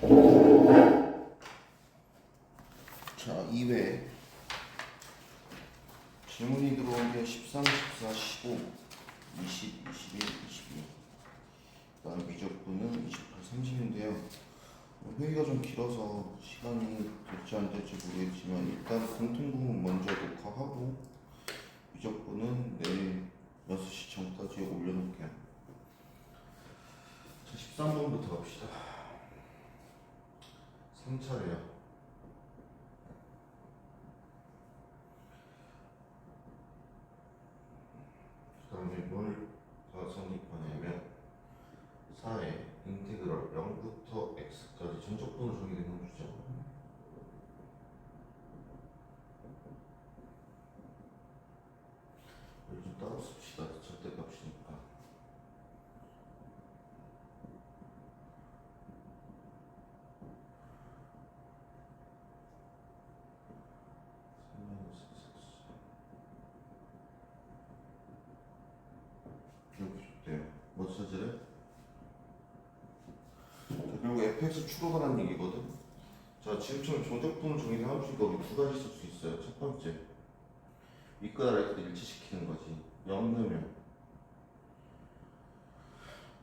자, 2회 질문이 들어온 게 13, 14, 15, 20, 21, 22. 그다음 미적분은 28, 30인데요. 회의가 좀 길어서 시간이 될지 안 될지 모르겠지만 일단 공통부분 먼저 녹화하고 미적분은 내일 6시 전까지 올려놓을게요. 자, 13번부터 갑시다. 3차례요. 그 다음에 뭘 다 성립하냐면 4의 인테그럴 0부터 x까지 전적분으로 정의되는 거죠. 이걸 좀 따로 씁시다. 절대값이니까. 이렇게 좋대요. 뭐 찾으래? 자, 결국 fx 추가하라는 얘기거든. 자, 지금처럼 정적분을 정의된 함수니까 우리 두 가지 쓸 수 있어요. 첫 번째, 윗과 아래를 일치시키는 거지. 0 넣으면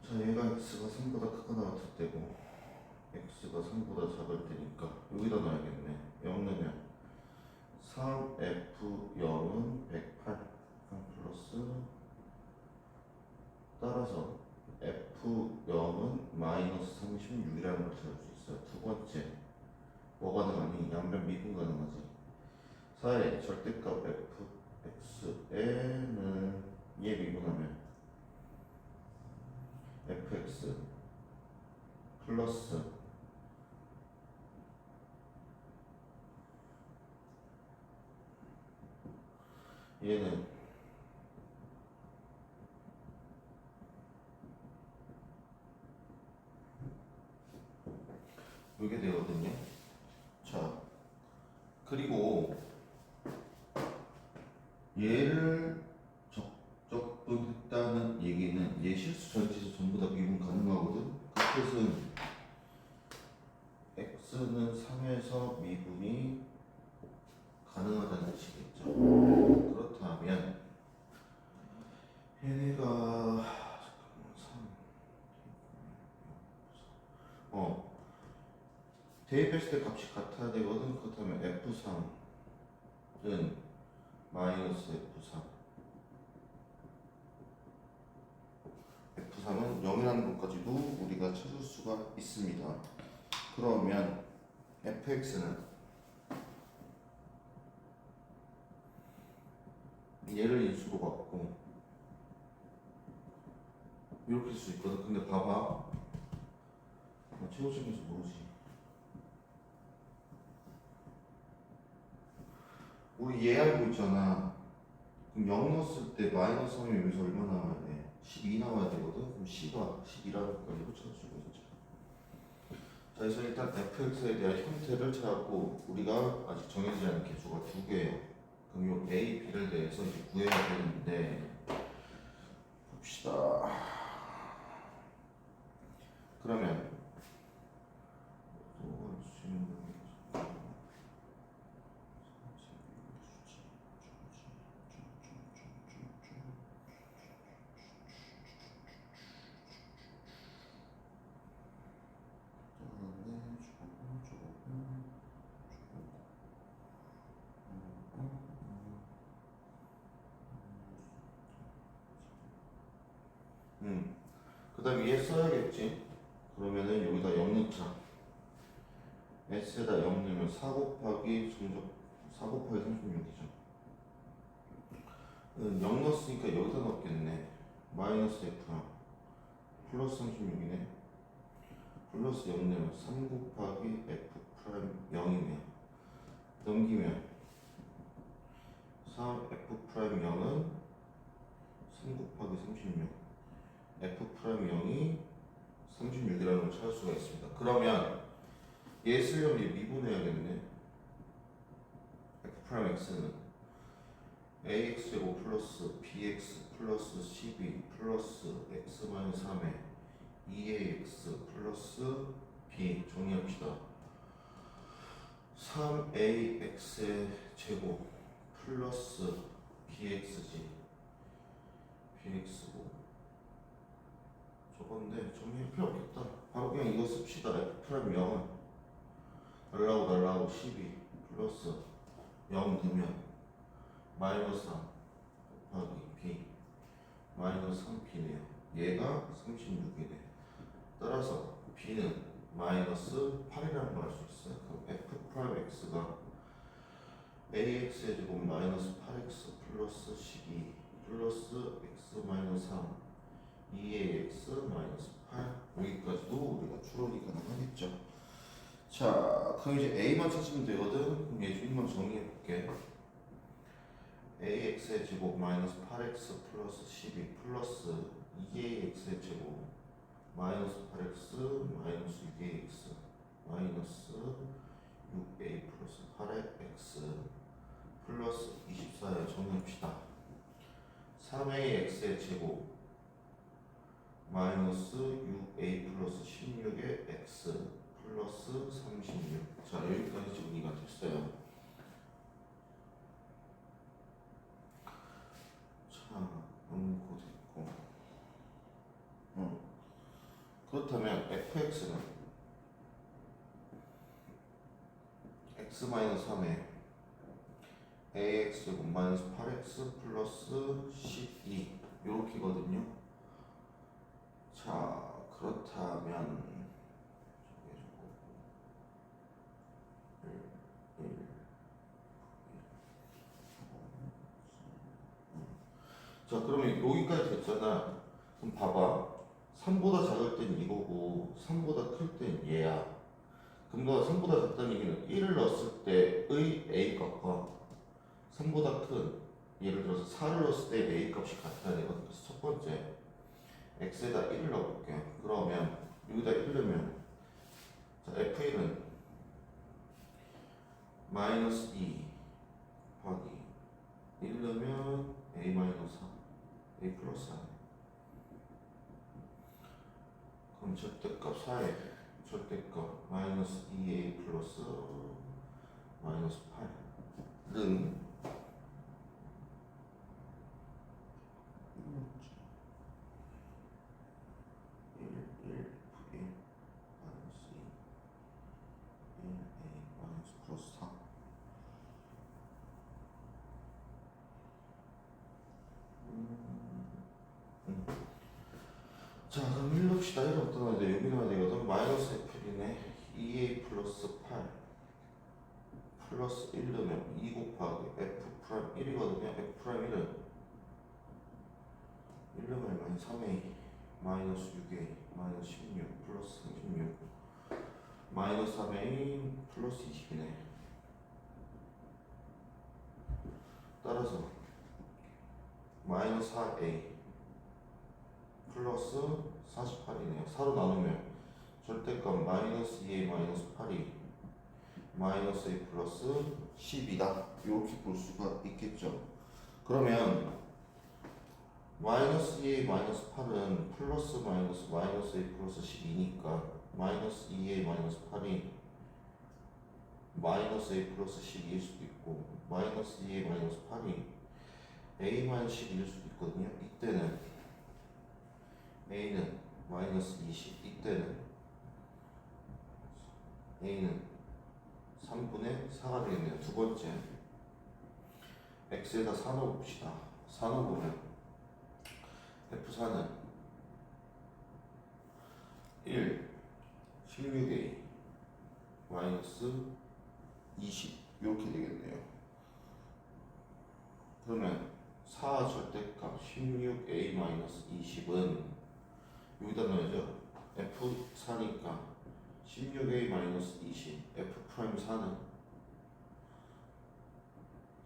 자, 얘가 x가 3보다 크거나 같을 때고 x가 3보다 작을 때니까 여기다 넣어야겠네. 0 넣으면 3f0은 108 플러스 따라서 f0은 마이너스 36이라는 걸 찾을 수 있어요. 두 번째, 뭐 가능하니? 양변 미분 가능하지. 4의 절대값 fx에는 얘 미분하면 fx 플러스 얘는 이게 되거든요. 자, 그리고 얘를 적적분했다는 얘기는 얘 실수 전체에서 전부 다 미분 가능하거든. 그 뜻은 x는 3에서 미분이 가능하다는 뜻이겠죠. 그렇다면 얘네가 대입했을 때 값이 같아야 되거든. 그렇다면 f3은 마이너스 f3 f3은 0이라는 것까지도 우리가 찾을 수가 있습니다. 그러면 fx는 얘를 인수로 갖고 이렇게 쓸 수 있거든. 근데 봐봐, 최고점에서 모르지. 우리 얘 알고 있잖아. 그럼 0 넣었을 때 마이너스 3이 여기서 얼마 나와야 돼? 12 나와야 되거든. 그럼 C가 11이라는 것까지 찾을 수가 있죠. 자, 그래서 일단 fx에 대한 형태를 찾았고 우리가 아직 정해지지 않은 개수가 두 개예요. 그럼 요 a, b를 대해서 이제 구해야 되는데 봅시다. 그러면 그 다음에 얘 써야겠지. 그러면은 여기다 0 넣자. s에다 0 넣으면 4 곱하기 36이죠. 0 넣었으니까 여기다 넣겠네. 마이너스 f랑 플러스 36이네. 플러스 0 넣으면 3 곱하기 f 프라임 0이네요. 넘기면 3f 프라임 0은 3 곱하기 36 f 프라임 0이 36이라는 걸 찾을 수가 있습니다. 그러면 얘 쓰려면 얘 미분해야겠네. f 프라임 x는 ax제곱 플러스 bx 플러스 12 플러스 x 마이너스 3에 2ax 플러스 B 정리합시다. 3ax의 제곱 플러스 bx지. bx고 저건데 정리할 필요 없겠다. 바로 그냥 이거 씁시다. f' 0은 날라고 12 플러스 0 넣으면 마이너스 3 곱하기 b 마이너스 3b네요. 얘가 36이네. 따라서 b는 마이너스 8이라는 걸 알 수 있어요. 그럼 f'x가 ax의 제곱 마이너스 8x 플러스 12 플러스 x 마이너스 3 2ax 마이너스 8 여기까지도 우리가 추론이 가능하겠죠. 자, 그럼 이제 a만 찾으면 되거든. 그럼 예준이만 정리해볼게. ax의 제곱 마이너스 8x 플러스 12 플러스 2ax의 제곱 마이너스 8x 마이너스 6ax 마이너스 6a 플러스 8의 x 플러스 24에 정리합시다. 3ax의 제곱 마이너스 6a 플러스 16의 x 플러스 36. 자, 여기까지 정리가 됐어요. 자, 연고 됐고. 그렇다면 fx는 x-3에 ax 제곱 마이너스 8x 플러스 12 요렇게거든요. 자, 그렇다면 자, 그러면 여기까지 됐잖아. 그럼 봐봐. 3보다 작을 땐 이거고 3보다 클 땐 얘야. 그럼 너 3보다 작다는 얘기는 1을 넣었을 때의 a 값과 3보다 큰 예를 들어서 4를 넣었을 때 a 값이 같아야 되거든. 그래서 첫 번째 x에다 1을 넣어볼게요. 그러면 여기다 1 넣으면 자, f1은 마이너스 2 곱하기 1 넣으면 a 마이너스 4 a 플러스 4. 그럼 절대값 4에 절대값 마이너스 2a 플러스 마이너스 8은 1 F1 마이너스 2 1a 마이너스 플러스 4. 자, 그럼 1 넣읍시다. 1은 어떤 건데 여기 넣어야 되거든. 마이너스 F1이네 2a 플러스 8 플러스 1 넣으면 2 곱하기 F'1이거든요. F'1은 1 넣으면 3a 마이너스 6a 마이너스 16 플러스 36 마이너스 3a 플러스 20이네. 따라서 마이너스 4a 플러스 48이네요. 4로 나누면 절대값 마이너스 2a 마이너스 8이 마이너스 a 플러스 10이다. 이렇게 볼 수가 있겠죠. 그러면 마이너스 2a 마이너스 8은 플러스 마이너스 마이너스 a 플러스 12니까 마이너스 2a 마이너스 8이 마이너스 a 플러스 12일 수도 있고 마이너스 2a 마이너스 8이 a 마이너스 12일 수도 있거든요. 이때는 a는 마이너스 20, 이때는 a는 3분의 4가 되겠네요. 두 번째 x에다 4 넣어봅시다. 4 넣어보면 f4는 1, 16a 마이너스 20 이렇게 되겠네요. 그러면 4 절대값 16a 마이너스 20은 여기다 넣어야죠. f4니까 16a 마이너스 20 f'4는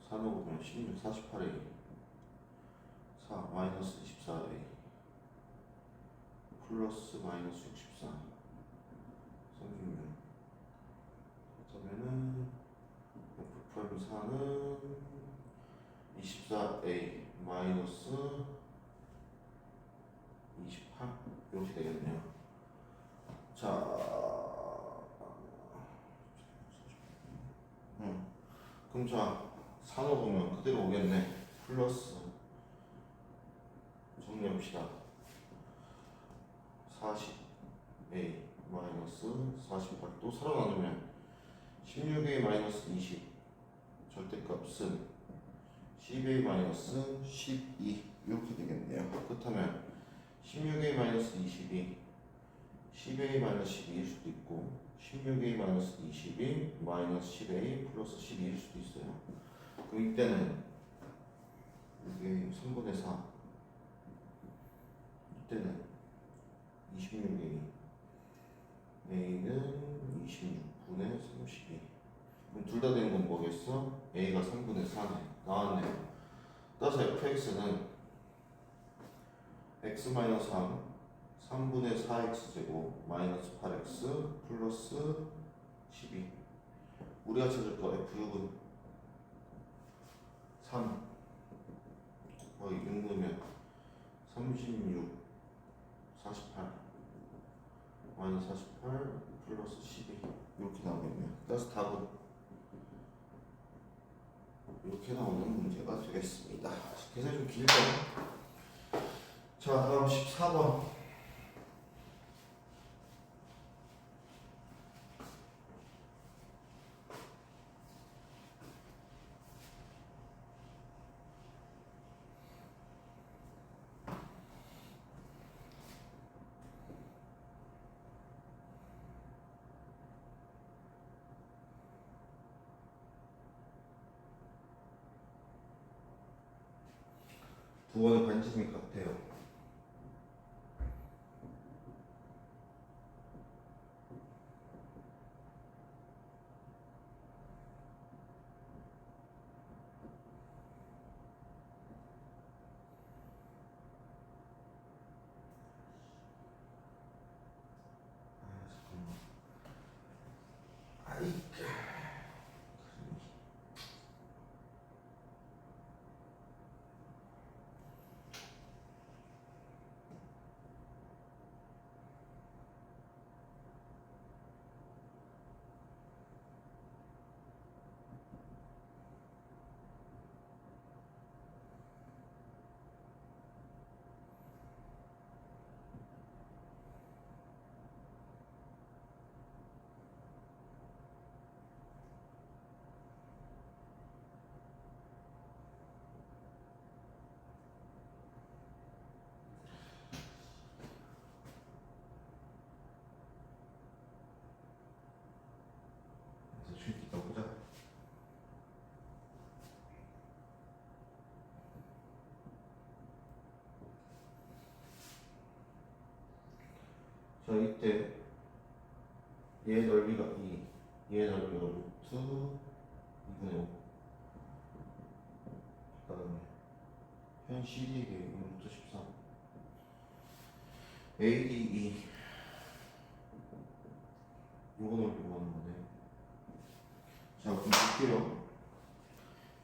4 넣어보면 16, 48a 4 마이너스 24a 플러스 마이너스 64 36 그렇다면은 f'4는 24a 마이너스 28 이렇게 되겠네요. 자, 그럼 자, 4 넣으면 그대로 오겠네. 플러스 정리합시다. 40a 마이너스 48 또 살아나누면 16a 마이너스 20 절대값은 10a 마이너스 12 이렇게 되겠네요. 그렇다면 16a 마이너스 22 10a 마이너스 12일 수도 있고 16a 마이너스 22 마이너스 10a 플러스 12일 수도 있어요. 그럼 이때는 이게 3분의 4 이때는 26a a는 26분의 32 그럼 둘 다 되는 건 뭐겠어? a가 3분의 4네 나왔네요. 따라서 fx는 x-3 3분의 4x제곱 마이너스 8x 플러스 12 우리가 찾을 거 f6은 3 거의 6넣으면 36 48 마이너스 48 플러스 12 이렇게 나오겠네요. 따라서 답은 이렇게 나오는 문제가 되겠습니다. 계산이 좀 길죠? 자 다음 14번 두 번의 반지름이 같아요. 아이 주입 있다 보자. 자 이때 얘 넓이가 2, 얘 넓이가 루트 2분의 5 그 다음에 현 CD에게 루트 13 AD 2 요거 넓이고 하는 거네. 자 그럼 볼게요.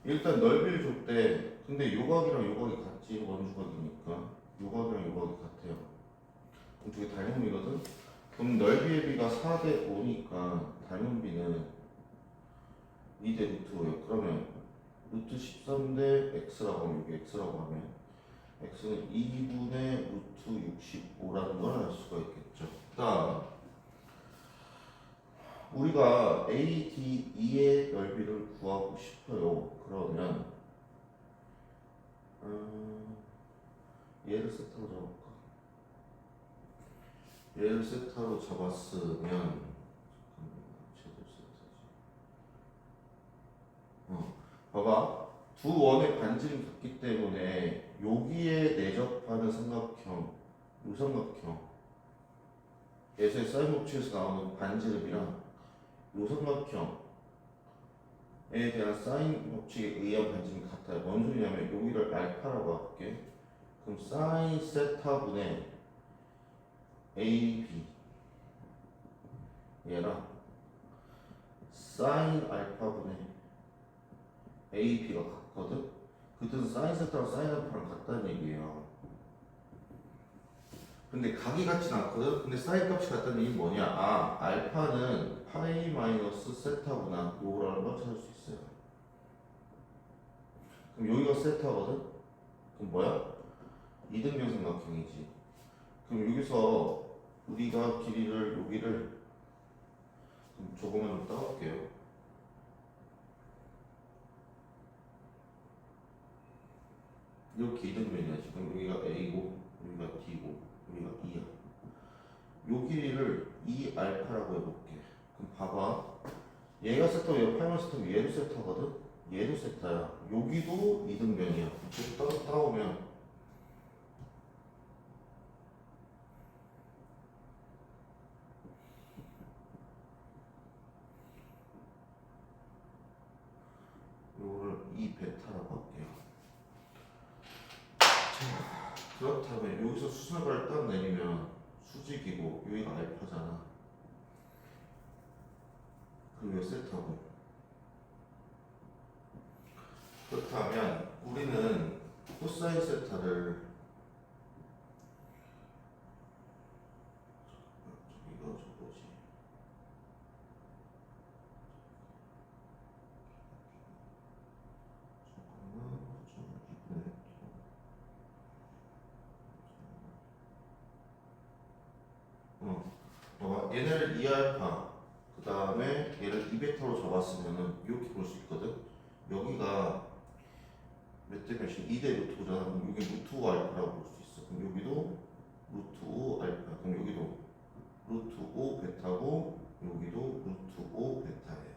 일단 넓이를 줬대. 근데 요각이랑 요각이 같지. 원주각이니까 요각이랑 요각이 같아요. 그럼 저게 닮음이거든. 그럼 넓이의 비가 4대 5니까 닮음비는 2대 루트 5예요. 그러면 루트 13대 x라고 하면 이게 x라고 하면 x는 2분의 루트 65라는 걸 알 수가 있겠죠. 다음 우리가 ADE의 넓이를 구하고 싶어요. 그러면 얘를 세타로 잡을까? 얘를 세타로 잡았으면 제곱 세타지. 봐봐. 두 원의 반지름이 같기 때문에 여기에 내접하는 삼각형, 이 삼각형 에서의 사인 법칙에서 나오는 반지름이랑 이 삼각형에 대한 사인 법칙에 의한 반지름이 같아요. 뭔 소리냐면 여기를 알파라고 할게. 그럼 사인 세타분의 AB 얘랑 사인 알파분의 AB가 같거든? 그 뜻은 사인 세타랑 사인 알파랑 같다는 얘기예요. 근데 각이 같진 않거든? 근데 사인 값이 같다는 얘기는 뭐냐? 아, 알파는 파이 마이너스 세타구나. 요거라는 걸 찾을 수 있어요. 그럼 여기가 세타거든? 그럼 뭐야? 이등변 삼각형이지. 그럼 여기서 우리가 길이를 여기를 좀 조금만 좀 따볼게요. 이렇게 이등변이야. 지금 여기가 A고 여기가 D고 여기가 E야. 요 길이를 2알파라고 해볼게. 그럼 봐봐. 얘가 세타고 얘가 파이만 세타고 얘도 세타거든? 얘도 세타야. 여기도 이등변이야. 그래서 따오면 요거를 2베타라고 할게요. 자, 그렇다면 여기서 수직을 딱 내리면 수직이고 여기가 알파잖아. 그리고 여기 세타고. 그렇다면 우리는 코사인 세타를 저기가 저거지. 잠깐만 좀 이번에 얘네를 2알파 그 다음에 얘를 2베타로 잡았으면은 이렇게 볼 수 있거든. 여기가 몇 대 몇이 2대 루트잖아. 그럼 여기 루트 5 알파라고 볼 수 있어. 그럼 여기도 루트 5 알파. 그럼 여기도 루트 5 베타고 여기도 루트 5 베타예요.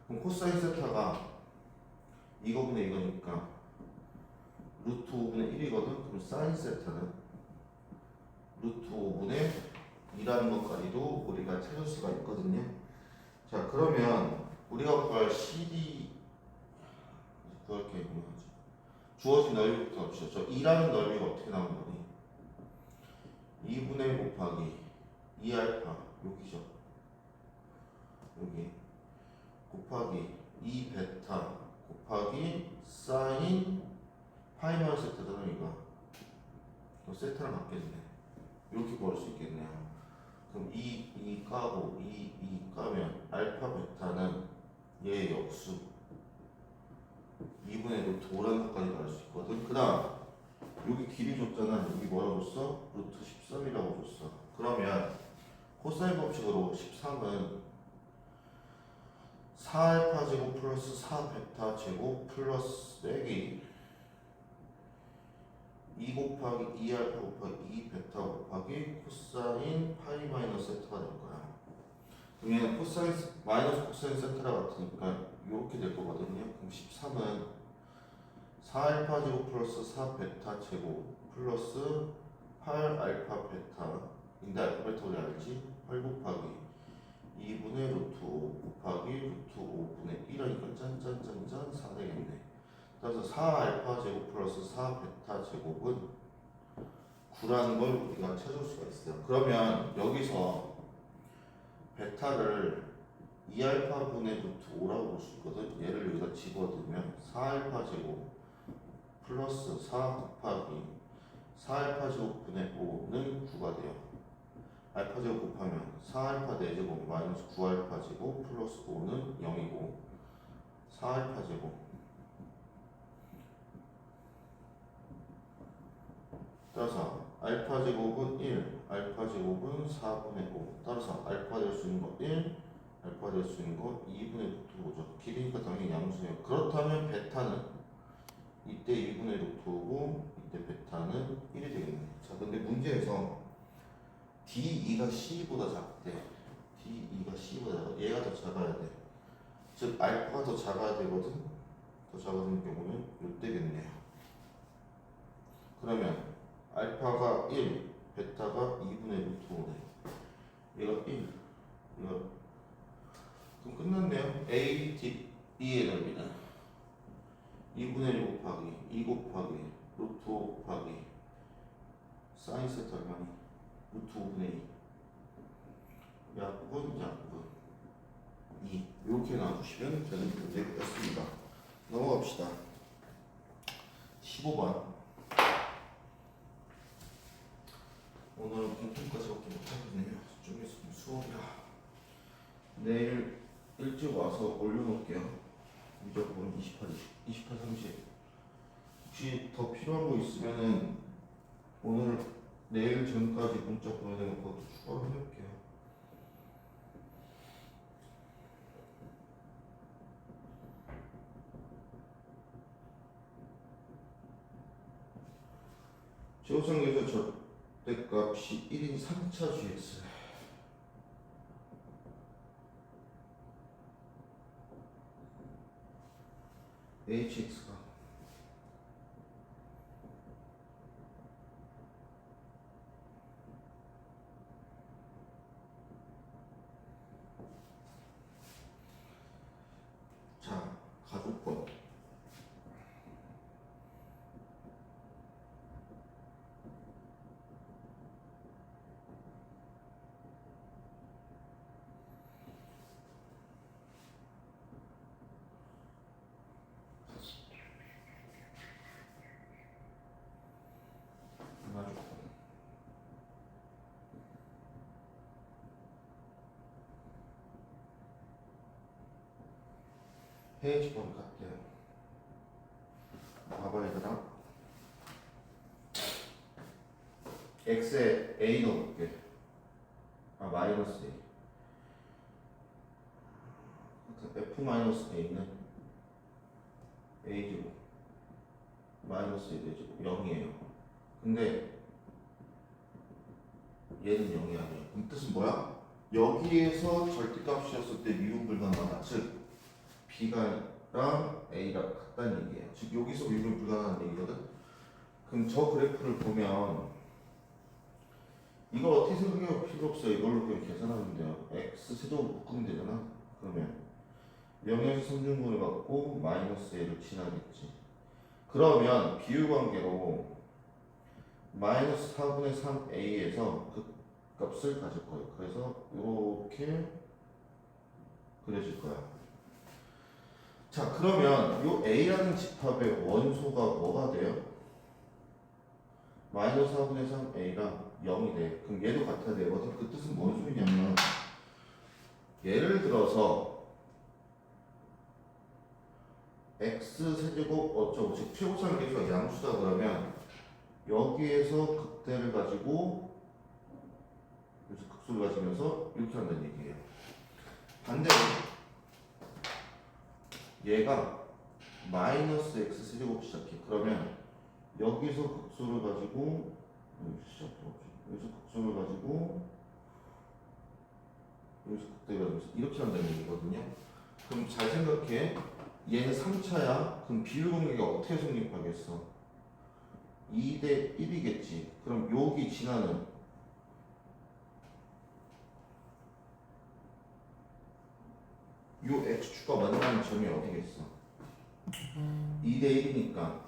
그럼 코사인 세타가 이거분의 이거니까 루트 5분의 1이거든. 그럼 사인 세타는 루트 5분의 2라는 것까지도 우리가 찾을 수가 있거든요. 자, 그러면 우리가 구할 CD 구할 게 뭐지? 주어진 넓이부터 합시다. 저 2라는 넓이가 어떻게 나온 거니? 2분의 1 곱하기 2알파 여기죠. 여기 곱하기 2베타 곱하기 사인 파이널 세타잖아. 이거 세타를 맞겠네. 이렇게 구할 수 있겠네요. 그럼 2 까고 2 까면 알파 베타는 얘의 역수 2분의 루트 5라는 것까지 나올 수 있거든. 그 다음 여기 길이 줬잖아. 여기 뭐라고 줬어? 루트 13이라고 줬어. 그러면 코사인 법칙으로 13은 4알파 제곱 플러스 4베타 제곱 플러스 빼기 2 곱하기 2알파 곱하기 2베타 곱하기 코사인 파이 마이너스 세타가 될 거야. 그럼 얘는 코사인 마이너스 코사인 세타라 같으니까 이렇게 될 거거든요. 그럼 13은 4알파 제곱 플러스 4베타 제곱 플러스 8알파 베타 인데 알파 베타 우리 알지? 8 곱하기 2분의 루트 5 곱하기 루트 5분의 1하니까 짠짠짠짠 4 되겠네. 따라서 4알파 제곱 플러스 4베타 제곱은 9라는 걸 우리가 찾을 수가 있어요. 그러면 여기서 베타를 2알파분의 루트 5라고 볼 수 있거든. 얘를 여기다 집어넣으면 4알파 제곱 플러스 4 곱하기 4알파 제곱분의 5는 9가 돼요. 알파 제곱 곱하면 4알파 4제곱 마이너스 9알파 제곱 플러스 5는 0이고 4알파 제곱 따라서 알파 제곱은 1, 알파 제곱은 4분의 5 따라서 알파 될 수 있는 거 1, 알파 될 수 있는 거 2분의 루트 5죠. 길이니까 당연히 양수예요. 그렇다면 베타는 이때 2분의 루트 5고 이때 베타는 1이 되겠네. 자, 근데 문제에서 D2가 C보다 작대. D2가 C보다 작아. 얘가 더 작아야 돼. 즉 알파가 더 작아야 되거든. 더 작은 경우는 이때겠네요. 그러면 알파가 1, 베타가 2분의 루트 5네. 얘가 1, 얘가 그럼 끝났네요. A, D, B의 넓이는 2분의 1 곱하기 2 곱하기 루트 5 곱하기 사인 세타 얼마니? 루트 5분의 2 약분 2 이렇게 놔주시면 되는 문제였습니다. 넘어갑시다. 15번 오늘 공통까지밖에 못하겠네요. 좀 있으면 수업이라 내일 일찍 와서 올려놓을게요. 무조건 28, 30 혹시 더 필요한 거 있으면은 오늘 내일 전까지 문자 보내는 것도 추가로 해놓을게요. 최우선에서 절대값이 1인 3차 GX HX가 자 가족권 가족권 페이지번 같대요. 봐봐 얘들아. x에 a 넣어볼게. 아 마이너스 a. f 마이너스 a는 a제곱 마이너스 a 제곱 0이에요. 근데 얘는 0이 아니에요. 그 뜻은 뭐야? 여기에서 절대값이었을 때 미분 불가능하다. 즉 b가랑 a랑 같다는 얘기예요. 즉 여기서 미분 불가능한 얘기거든. 그럼 저 그래프를 보면 이거 어떻게 생각해도 필요 없어요. 이걸로 그냥 계산하면 돼요. x 세제곱 묶으면 되잖아. 그러면 0에서 3중분을 갖고 마이너스 a를 지나겠지. 그러면 비율관계로 마이너스 4분의 3a에서 그 값을 가질 거예요. 그래서 이렇게 그려질 거야. 자 그러면 이 a라는 집합의 원소가 뭐가 돼요? 마이너스 4분의 3a가 0이 돼. 그럼 얘도 같아야 되거든. 그 뜻은 뭔 소리냐면 예를 들어서 x 세제곱 어쩌고 즉 최고차는 계수가 양수다 그러면 여기에서 극대를 가지고 그래서 극수를 가지면서 이렇게 한다는 얘기예요. 반대로 얘가 마이너스 x 세제곱 시작해. 그러면 여기서 극수를 가지고 여기서 극수를 가지고 여기서 극대를 가지면서 이렇게 한다는 얘기거든요. 그럼 잘 생각해. 얘는 3차야. 그럼 비율관계가 어떻게 성립하겠어? 2대 1이겠지. 그럼 여기 지나는 요 x축과 만나는 점이 어디겠어? 2대 1이니까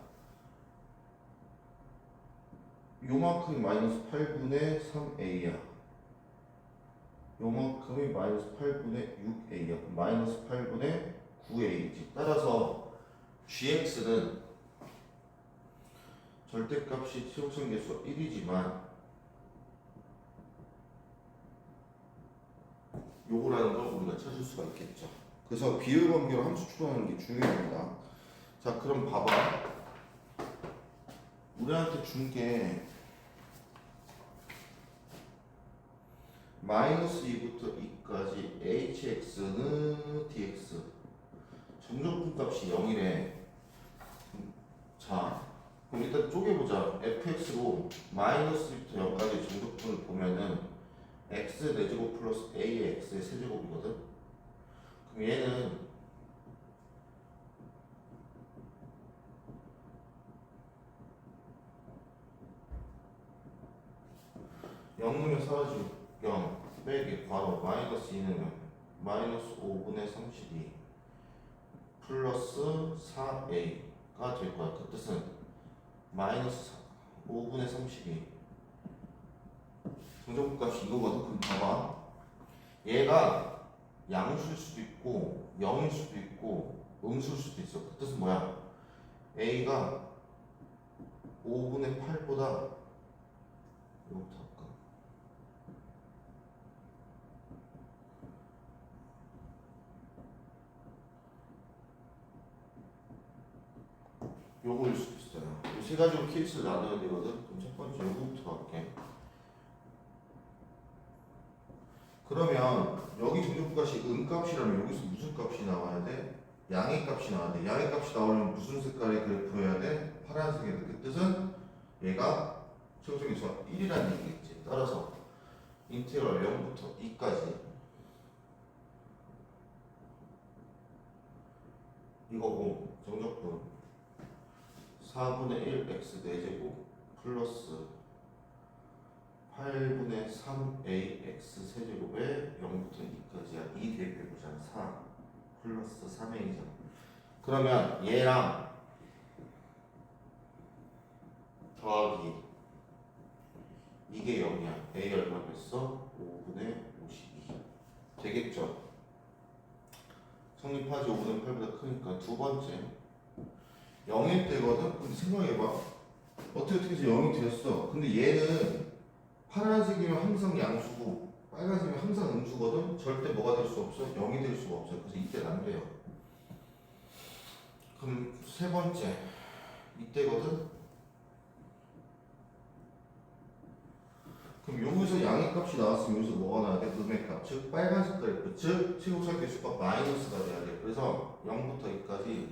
요만큼이 마이너스 8분의 3a야. 요만큼이 마이너스 8분의 6a야. 마이너스 8분의 9a지. 따라서 gx는 절대값이 최우선 계수가 1이지만 요거라는 걸 우리가 찾을 수가 있겠죠. 그래서 비율 관계로 함수 추론하는 게 중요합니다. 자 그럼 봐봐. 우리한테 준 게 마이너스 2부터 2까지 hx는 dx 점적분 값이 0이래. 자 그럼 일단 쪼개보자. fx로 마이너스 2부터 0까지 점적분을 보면은 x 4제곱 플러스 a의 x의 세제곱이거든. 그럼 얘는 영 넣으면 사라지고 0 빼기 괄호 마이너스 2 넣으면 마이너스 5분의 32 플러스 4a가 될 거야. 그 뜻은 마이너스 5분의 32 정적분 값이 이거거든. 그럼 봐봐. 얘가 양수일 수도 있고 0일 수도 있고 음수일 수도 있어. 그 뜻은 뭐야? a가 5분의 8보다 이거부터 할까? 요거일 수도 있어요. 세 가지로 케이스를 나눠야 되거든. 그럼 첫 번째 요거부터 할게. 그러면 여기 정적분값이 음값이라면 여기서 무슨 값이 나와야 돼? 양의 값이 나와야 돼. 양의 값이 나오려면 무슨 색깔의 그래프여야 돼? 파란색이야. 그 뜻은 얘가 최고점에서 1이라는 얘기겠지. 따라서 인테그럴 0부터 2까지 이거고 정적분 4분의 1 x 4제곱 플러스 8분의 3ax 세제곱에 0부터 2까지야. 2 대입해보자. 4 플러스 3a잖아. 그러면 얘랑 더하기 이게 0이야. a 얼마 됐어? 5분의 52 되겠죠? 성립하지. 5분의 8보다 크니까. 두 번째 0일 때거든? 근데 생각해봐. 어떻게 해서 0이 되었어. 근데 얘는 파란색이면 항상 양수고 빨간색이면 항상 음수거든? 절대 뭐가 될 수 없어? 0이 될 수가 없어. 그래서 이때는 안 돼요. 그럼 세 번째 이때거든? 그럼 여기서 양의 값이 나왔으면 여기서 뭐가 나와야 돼? 음의 값. 즉 빨간 색깔 끝. 즉 최고차의 개수가 마이너스가 돼야 돼. 그래서 0부터 2까지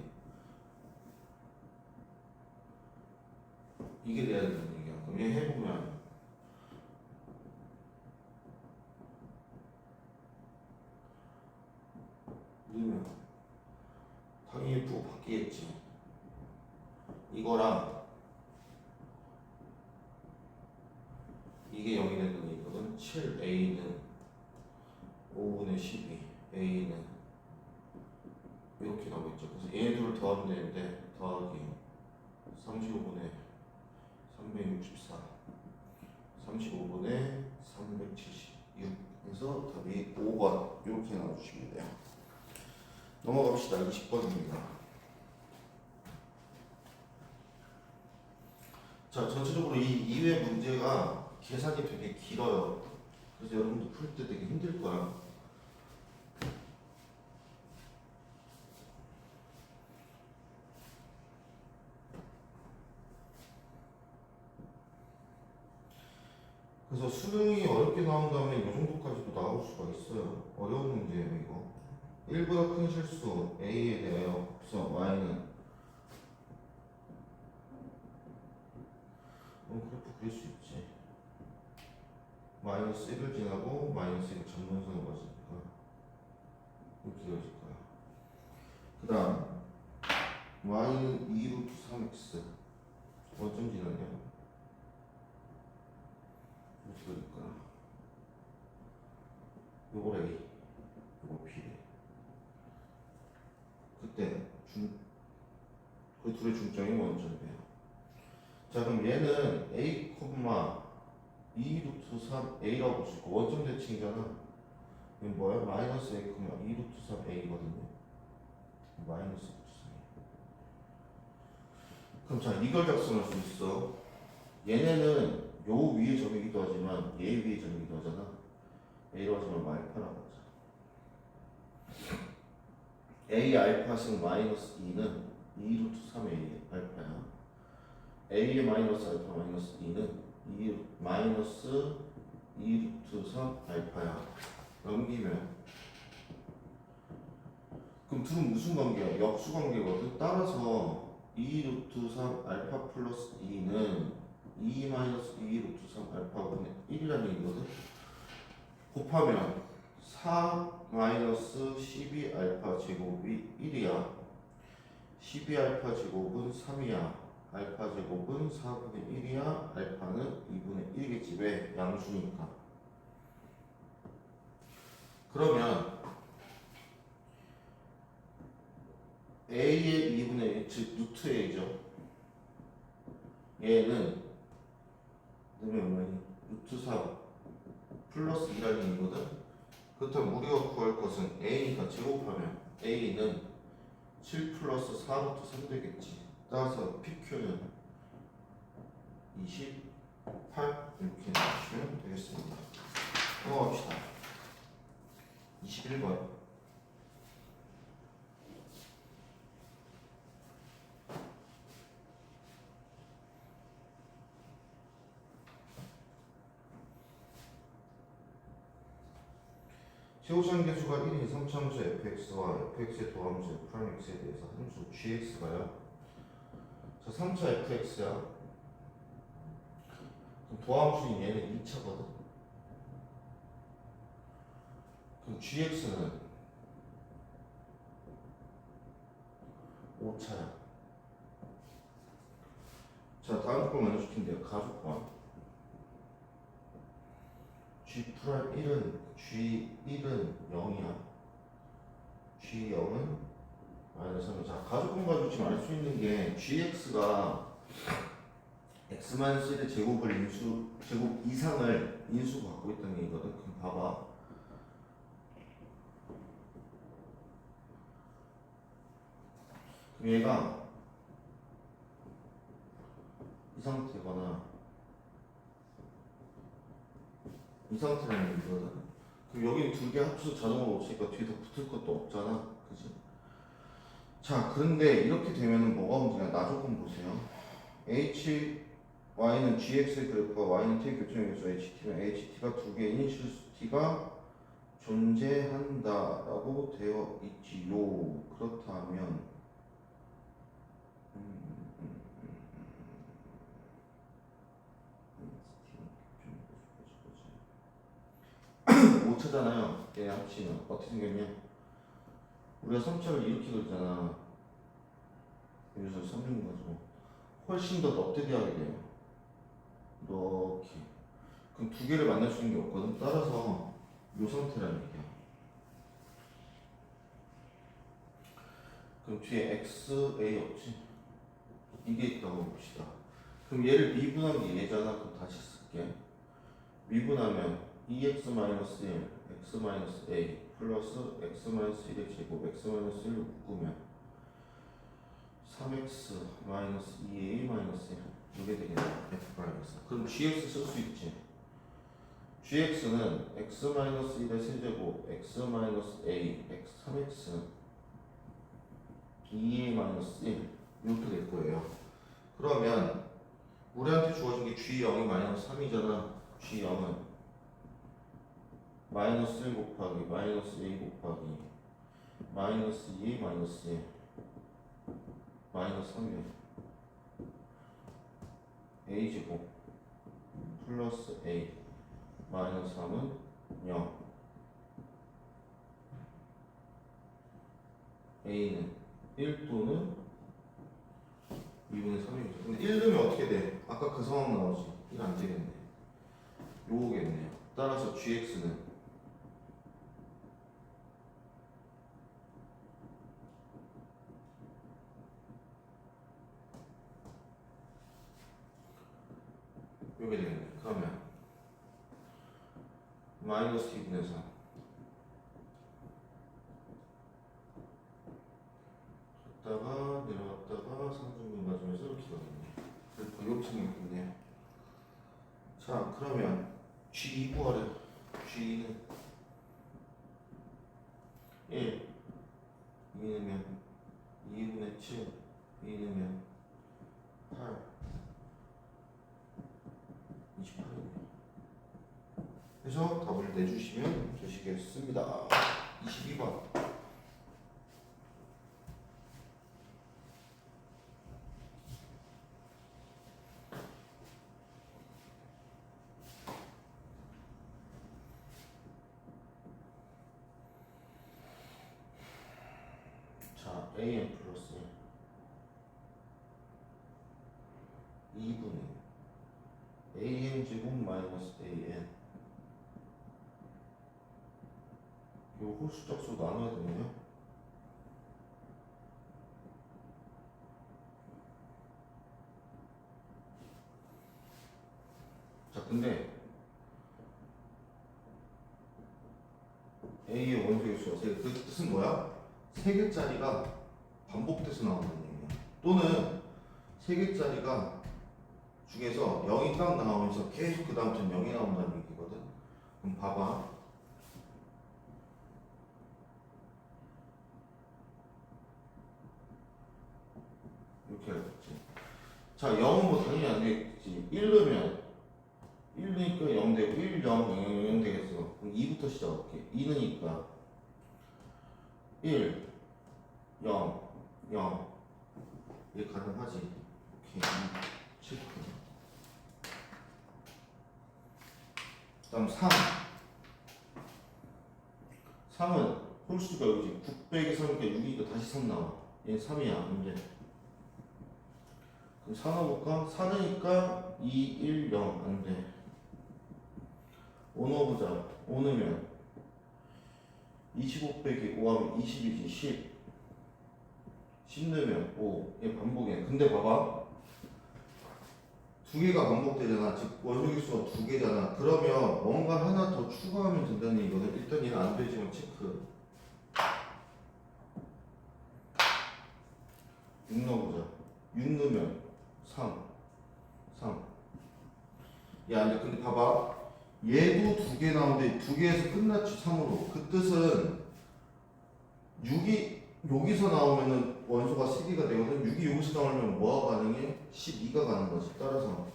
이게 돼야 된다는 얘기야. 그럼 얘 해보면 넣으면 당연히 부호 바뀌겠지. 이거랑 이게 0이 되는 이거는 7a는 5분의 12 a는 이렇게 나오겠죠. 그래서 얘네들을 더하면 되는데 더하기 35분의 364 35분의 376 해서 답이 5번 이렇게 나와주시면 돼요. 넘어갑시다. 20번입니다. 자, 전체적으로 이 이외 문제가 계산이 되게 길어요. 그래서 여러분도 풀 때 되게 힘들 거야. 그래서 수능이 어렵게 나온다면 이 정도까지도 나올 수가 있어요. 어려운 문제예요, 이거. 1보다 큰 실수 A에 대하여 곱선 Y는 그래프 그릴 수 있지. 마이너스 1을 지나고 마이너스 1을 전문선으로 가지니까 이렇게 되어질 거야. 그 다음 Y는 2루트 3x 어쩜 지나냐? 이렇게 되어질 거야. 요거 A, 요거 B. 그때 그 둘의 중점이 원점이에요. 자, 그럼 얘는 A, 2 루트 3 A라고 볼 수 있고 원점 대칭이잖아. 이건 뭐야? 마이너스 A, 2 루트 3 A거든요. 마이너스 루트 3. 그럼 자, 이걸 작성할 수 있어. 얘네는 요 위에 점이기도 하지만 얘 위에 점이기도 하잖아. A라고 하면 알파라고 하자. A 알파승 마이너스 2는 2 루트 3A 알파야. A의 마이너스 알파 마이너스 2는 2 마이너스 2 루트 3 알파야. 넘기면 그럼 둘은 무슨 관계야? 역수 관계거든. 따라서 2 루트 3 알파 플러스 2는 2 마이너스 2 루트 3 알파분의 1이라는 얘기거든. 곱하면 4 마이너스 12 알파 제곱이 1이야. 12 알파 제곱은 3이야. 알파 제곱은 4분의 1이야. 알파는 2분의 1이겠지. 왜? 양수니까. 그러면 A의 2분의 1, 즉 루트 A죠. 얘는 루트 3 플러스 2라는 얘기거든. 그렇다면 우리가 구할 것은 A니까 제곱하면 A는 7 플러스 4 루트 3 되겠지. 따라서 PQ는 28 이렇게 넣으시면 되겠습니다. 넘어갑시다. 21번. 최우선 계수가 1인 3차함수 fx와 fx의 도함수 f'x에 대해서 함수 gx가요. 자, 3차 fx야. 그럼 도함수인 얘는 2차거든. 그럼 gx는 5차야. 자, 다음 걸 먼저 시킨대요. 가족관. G'1은 0이야. G0은 마이너스 3. 자, 가족관 가지고 지금 알 수 있는 게 GX가 X-1의 제곱 이상을 인수로 갖고 있다는 얘기거든. 그럼 봐봐. 그럼 얘가 이 상태거나 이 상태라는 얘기거든. 그럼 여기는 두 개 합쳐서 자동으로 없으니까 뒤에 더 붙을 것도 없잖아. 그지? 자, 그런데 이렇게 되면은 뭐가 문제냐? 나 조금 보세요. y는 gx의 그래프가 y는 t의 교점의 개수 ht면 ht가 두 개인 실수 t가 존재한다라고 되어 있지요. 그렇다면 못 찾잖아요. 얘 합치면 어떻게 생겼냐? 우리가 3차를 이렇게 그리잖아. 여기서 3인 가지고 훨씬 더 넙대대하게 돼요. 이렇게. 그럼 두 개를 만날 수 있는 게 없거든. 따라서 이 상태라는 얘기야. 그럼 뒤에 xa 없지? 이게 있다고 봅시다. 그럼 얘를 미분한 게 얘잖아. 그럼 다시 쓸게. 미분하면 2x-1 x-a 플러스 x-1의 제곱 x-1을 묶으면 3x-2a-1 이게 되겠네. f'. 그럼 gx 쓸 수 있지. gx는 x-1의 세제곱 x-a x 3x 2a-1 이렇게 될 거예요. 그러면 우리한테 주어진 게 g0이 마이너스 3이잖아. g0은 마이너스 1 곱하기 마이너스 a 곱하기 마이너스 2a 마이너스 1 마이너스 3이야. a 제곱 플러스 a 마이너스 3은 0. a는 1 또는 2분의 3이죠. 근데 1 넣으면 어떻게 돼? 아까 그 상황 나오지. 1 안 되겠네. 요거겠네요. 따라서 gx는 요게 되겠네. 그러면 마이너스 t분의 3 갔다가 내려갔다가 상중분 맞으면서 이렇게 가겠네. 그래서 이렇게 생겼겠네요. 자, 그러면 G2 구하래. G2는 1 2 넣으면 2분의 7 2 넣으면 8 28이네요. 그래서 답을 내주시면 되시겠습니다. 22번. 자, am 플러스 2분의 am 제곱 마이너스 an 요 홀수적수 나눠야 되네요. 자, 근데 a의 원소의 수가 그 뜻은 뭐야? 세 개짜리가 반복돼서 나온다는 얘기야. 또는 세 개짜리가 중에서 0이 딱 나오면서 계속 그 다음부터 0이 나온다는 얘기거든. 그럼 봐봐. 이렇게 하겠지. 자, 0은 뭐 당연히 안 되겠지. 1 넣으면 1이니까 0 되고 1, 0, 0, 0, 0 되겠어. 그럼 2부터 시작할게. 2느니까 1, 0, 0 이게 가능하지. 오케이. 체크. 다음 3. 3은 홀수가 여기지. 9 빼기 3이니까 6이니까 다시 3 나와. 얘는 3이야. 문제. 그럼 4 넣어볼까? 4넣으니까 2, 1, 0 안 돼. 5 넣어보자. 5 넣으면 25 빼기 5 하면 20이지. 10. 10 넣으면 5. 얘 반복이야. 근데 봐봐. 두 개가 반복되잖아. 즉 원소개수가 두 개잖아. 그러면 뭔가 하나 더 추가하면 된다는 얘기거든. 일단 얘는 안 되지만 체크. 6 넣어보자. 6 넣으면 3. 3. 야, 이제 근데 봐봐. 얘도 두 개 나오는데 두 개에서 끝났지, 3으로. 그 뜻은 6이 여기서 나오면은 원소가 12가 되거든. 6이 여기서 나오면 뭐가 가능해? 12가 가는 거지. 따라서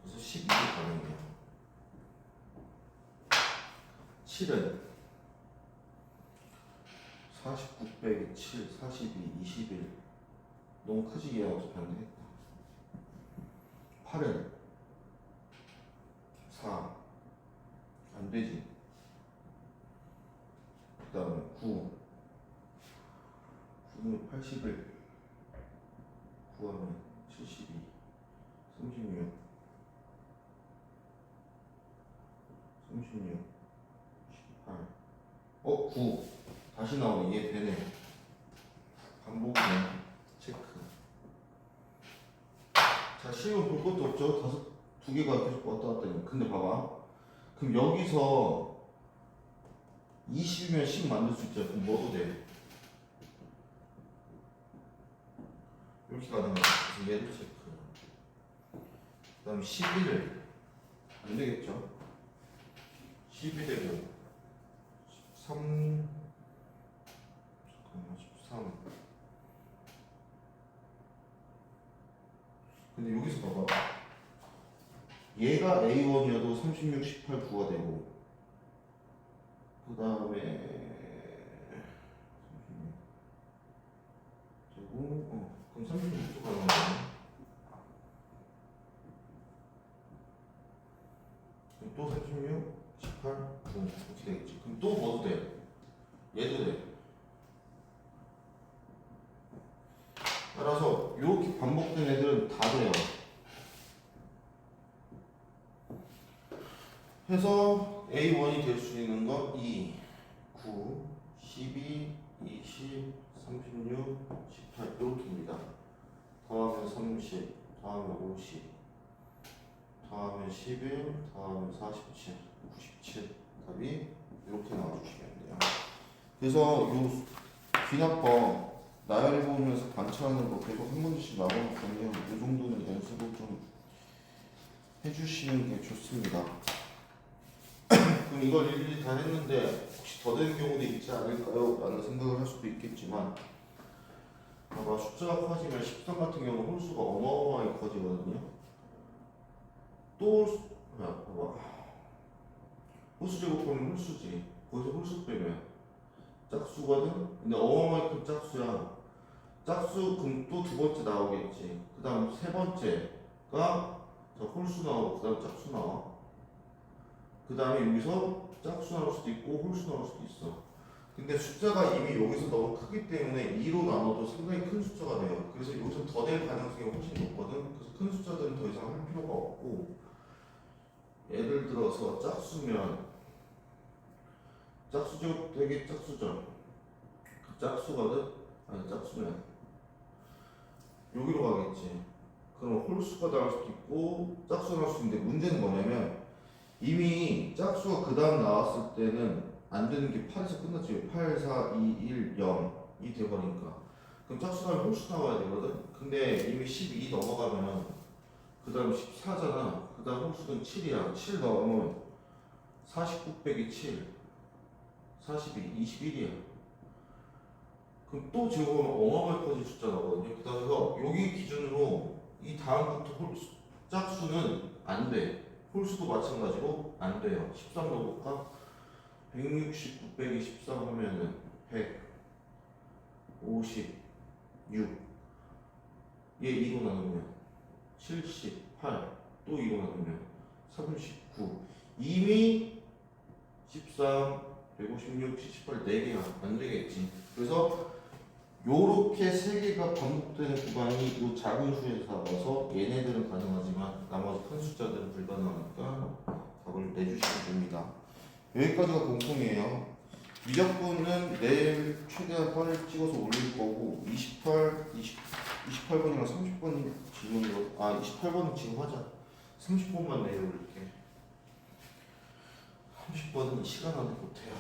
그래서 12가 가능해요. 7은 49 빼기 7, 42, 21. 너무 크지? 얘 어차피 안 되겠다. 8은 4. 안 되지. 그 다음에 9. 9는 81. 9하면 72. 36. 36. 18. 9. 다시 나오네. 얘 되네. 반복이네. 체크. 자, 실은 볼 것도 없죠. 두 개가 계속 왔다 갔다 하니까. 근데 봐봐. 그럼 여기서 20이면 10 만들 수 있잖아. 그럼 뭐도 돼? 이렇게 가는 거야. 그래서 얘도 체크. 그 다음에 11을 안 되겠죠? 10이 되고 13. 잠깐만. 13. 근데 여기서 봐봐. 얘가 A1이어도 36, 18, 9가 되고, 그 다음에 되고, 그럼 36도 가는 거네. 그럼 또 36, 18, 9 이렇게 되겠지. 그럼 또 뭐도 돼? 얘도 돼. 따라서 이렇게 반복된 애들은 다 돼요. 해서 A1이 될 수 있는 건 2, 9, 12, 20, 36, 18 이렇게입니다. 더하면 30, 더하면 50, 더하면 11, 더하면 47, 97 답이 이렇게 나와주시면 돼요. 그래서 요 귀납법 나열해 보면서 관찰하는 거 계속 한 문제씩 나눠놓거든요. 이 정도는 연습을 좀 해주시는 게 좋습니다. 그럼 이걸 일일이 다 했는데 혹시 더 되는 경우도 있지 않을까요? 라는 생각을 할 수도 있겠지만, 봐봐, 숫자가 커지면 13 같은 경우 홀수가 어마어마하게 커지거든요. 또 봐봐, 홀수 제곱하면 홀수지. 거기서 홀수 빼면 짝수거든. 근데 어마어마하게 큰 짝수야. 짝수 그럼 또 두 번째 나오겠지. 그 다음 세 번째가 저 홀수 나오고 그 다음 짝수 나와. 그 다음에 여기서 짝수 나올 수도 있고 홀수 나올 수도 있어. 근데 숫자가 이미 여기서 너무 크기 때문에 2로 나눠도 상당히 큰 숫자가 돼요. 그래서 여기서 더 될 가능성이 훨씬 높거든. 그래서 큰 숫자들은 더 이상 할 필요가 없고, 예를 들어서 짝수면 짝수 제곱 되게 짝수죠. 짝수거든. 아니 짝수면 여기로 가겠지. 그럼 홀수가 나올 수도 있고 짝수가 나올 수도 있는데, 문제는 뭐냐면 이미 짝수가 그 다음 나왔을 때는 안 되는 게 8에서 끝났지. 8, 4, 2, 1, 0이 돼버리니까. 그럼 짝수가 홀수 나와야 되거든. 근데 이미 12 넘어가면 그 다음 14잖아. 그 다음 홀수는 7이야. 7 넣으면 49 빼기 7, 42, 21이야. 그럼 또 제곱하면 어마어마하게 커진 숫자 나거든요. 그래서 여기 기준으로 이 다음부터 짝수는 안 돼. 홀수도 마찬가지로 안 돼요. 13 넣어볼까? 169 빼기 13 하면은 156. 얘 2로 나누면 78. 또 2로 나누면 39. 이미 13, 156, 78 4개가 안 되겠지. 그래서 요렇게 3개가 반복되는 구간이 요 작은 수에서 나와서 얘네들은 가능하지만 나머지 큰 숫자들은 불가능하니까 답을 내주시면 됩니다. 여기까지가 공통이에요. 미적분은 내일 최대한 빨리 찍어서 올릴 거고 28번이랑 30번 질문이거 28번은 지금 하자. 30번만 내일 올릴게. 30번은 시간 안에 못해요.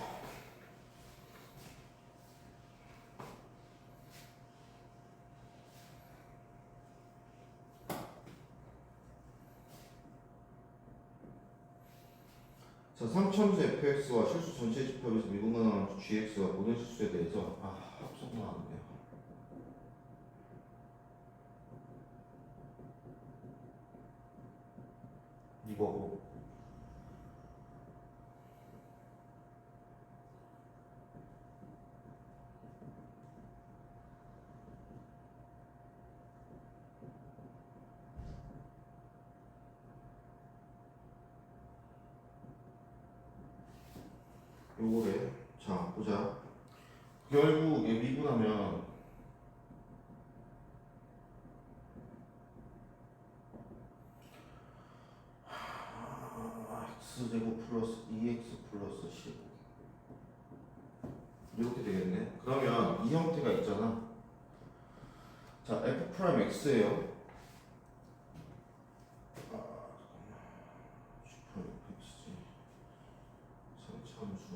자, 삼천수 fx와 실수 전체 집합에서 미분가능한 gx가 모든 실수에 대해서 합성 나왔네요. 이거고 요거래. 자, 보자. 결국 얘 미분하면 x제곱 플러스 2x 플러스 15 이렇게 되겠네. 그러면 이 형태가 있잖아. 자, f 프라임 x예요. 슈퍼 fx지. 상참수.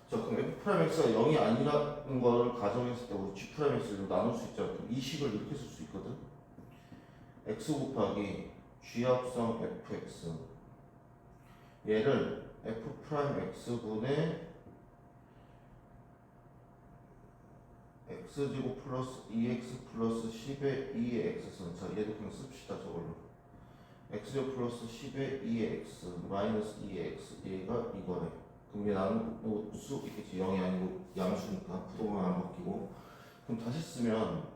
자, 그럼 F'X가 0이 아니라는 걸 가정했을 때 우리 G'X를 나눌 수 있잖아. 그럼 이 식을 이렇게 쓸 수 있거든. X 곱하기 G 합성 Fx 얘를 F'X분의 X제곱 플러스 2X 플러스 10의 2의 X선. 자, 얘도 그냥 씁시다. 저걸로 X제곱 플러스 10의 2의 X 마이너스 2의 X 얘가 이거래. 그럼 얘 나눌 수 있겠지. 0이 아니고 양수니까 부동만 안 바뀌고. 그럼 다시 쓰면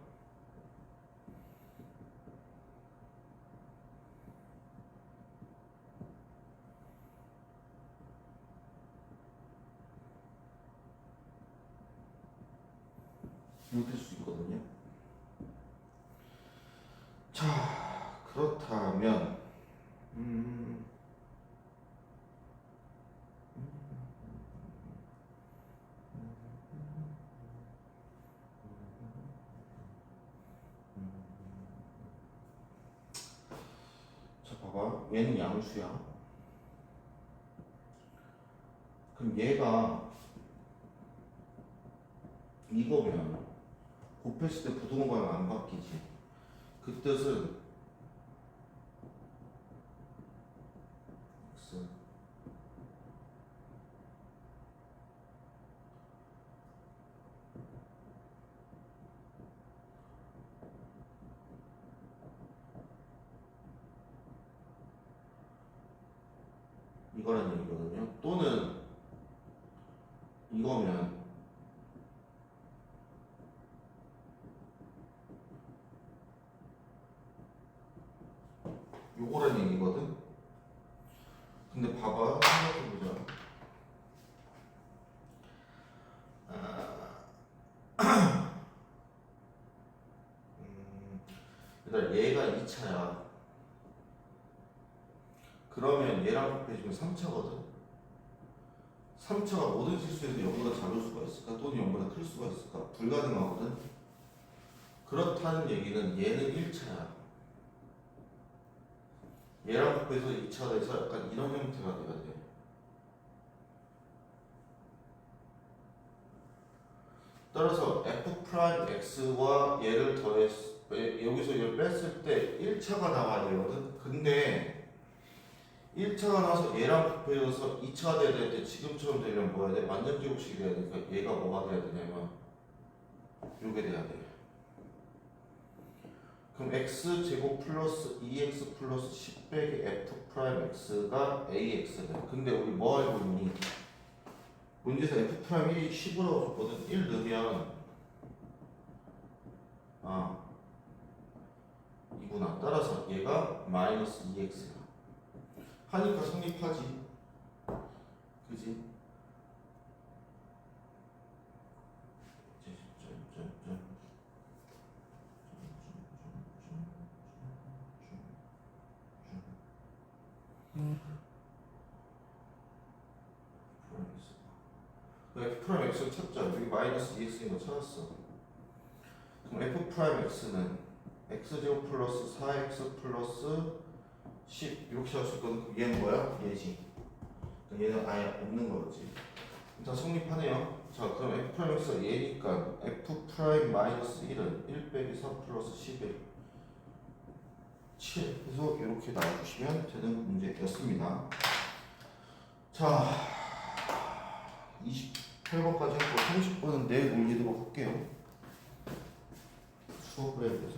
이렇게 할 수 있거든요. 자, 그렇다면 자, 봐봐. 얘는 양수야. 그럼 얘가 이거면 곱했을 때 부동반은 안 바뀌지. 그 뜻은 x 이거란 얘기거든요. 또는 이거면 요거란 얘기거든. 근데 봐봐. 생각해보자. 일단 얘가 2차야. 그러면 얘랑 곱해주면 3차거든. 3차가 모든 실수에서 0보다 작을 수가 있을까? 또는 0보다 클 수가 있을까? 불가능하거든. 그렇다는 얘기는 얘는 1차야. 얘랑 곱해서 2차가 돼서 약간 이런 형태가 돼야 돼. 따라서 f 프라임 x와 얘를 더했을 여기서 이걸 뺐을 때 1차가 나와야 되거든. 근데 1차가 나와서 얘랑 곱해져서 2차가 돼야 되는데 지금처럼 되려면 뭐 해야 돼? 완전 제곱식이 돼야 되니까 얘가 뭐가 돼야 되냐면 요게 돼야 돼. 그럼 x제곱 플러스 2x 플러스 10 빼기 f 프라임 x가 ax다. 근데 우리 뭐 알고 있니? 문제에서 f 프라임 1이 10으로 줬거든. 1 넣으면 이구나. 따라서 얘가 마이너스 2x야. 하니까 성립하지. 그지? f 프라임 x를 찾자. 여기 마이너스 2x인 거 찾았어. 그럼 f 프라임 x는 x제곱 플러스 4x 플러스 10 이렇게 할 수 있거든. 그럼 얘는 뭐야? 얘지. 그러니까 얘는 아예 없는 거지. 다 성립하네요. 자, 그럼 f 프라임 x가 얘니까 f 프라임 마이너스 1은 1 빼기 4 플러스 11 7 해서 이렇게 나와주시면 되는 문제였습니다. 자, 28번까지 했고 30번은 내일 올리도록 할게요. 수업 브레이크에서.